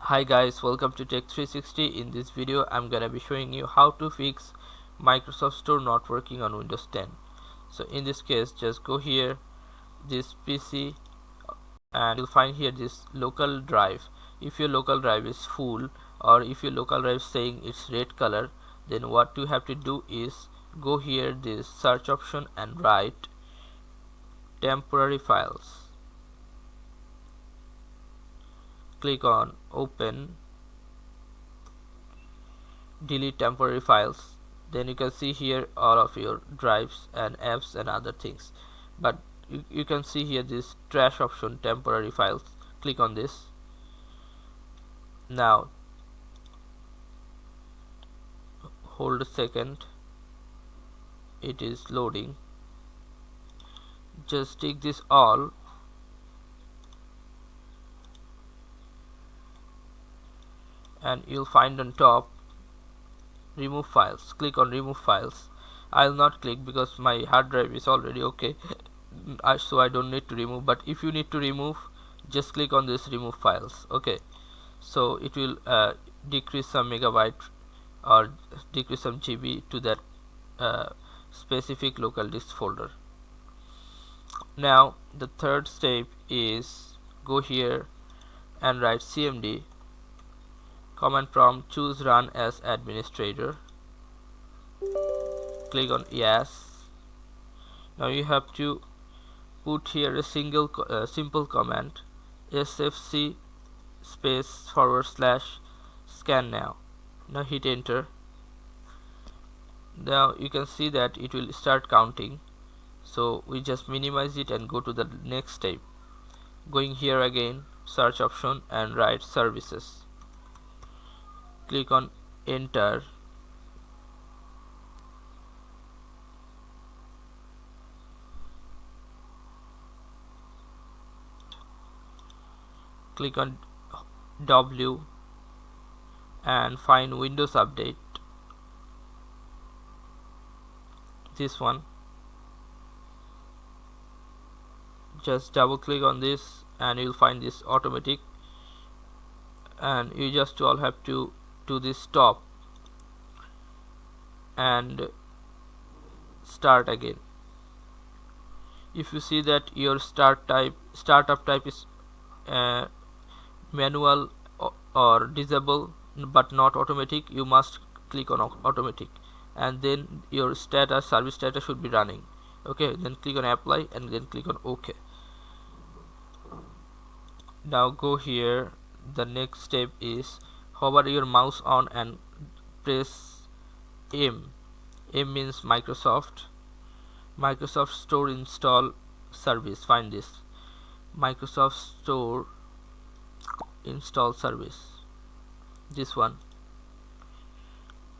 Hi guys, welcome to Tech 360. In this video I'm gonna be showing you how to fix Microsoft Store not working on Windows 10. So in this case, just go here, this PC, and you'll find here this local drive. If your local drive is full, or if your local drive is saying it's red color, then what you have to do is go here, this search option, and write temporary files. Click on open, delete temporary files. Then you can see here all of your drives and apps and other things, but you can see here this trash option, temporary files. Click on this. Now hold a second, it is loading. Just tick this all, and you'll find on top remove files. Click on remove files. I'll not click because my hard drive is already okay so I don't need to remove, but if you need to remove, just click on this remove files. Okay, so it will decrease some megabyte or decrease some GB to that specific local disk folder. Now the third step is go here and write cmd, command prompt, choose run as administrator. Click on yes. Now you have to put here a simple command, sfc space / scan now. Now hit enter. Now you can see that it will start counting, so we just minimize it and go to the next step. Going here again, search option, and write services. Click on enter. Click on W and find Windows Update, this one. Just double click on this and you'll find this automatic, and you just all have to do this stop and start again. If you see that your startup type is manual or disable but not automatic, you must click on automatic, and then your service status should be running. Okay, then click on apply and then click on OK. Now go here, the next step is hover your mouse on and press M. M means Microsoft Store install service. Find this Microsoft Store install service, this one.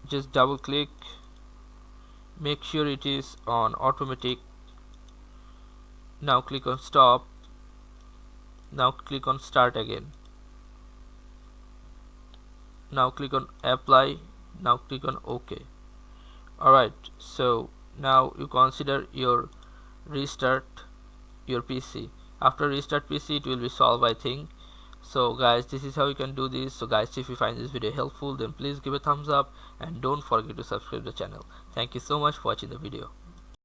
Just double click, make sure it is on automatic. Now click on stop. Now click on start again. Now click on apply. Now click on OK. Alright, so now you consider your restart your PC. After restart PC, it will be solved, I think. So guys, this is how you can do this. So guys, if you find this video helpful, then please give a thumbs up and don't forget to subscribe to the channel. Thank you so much for watching the video.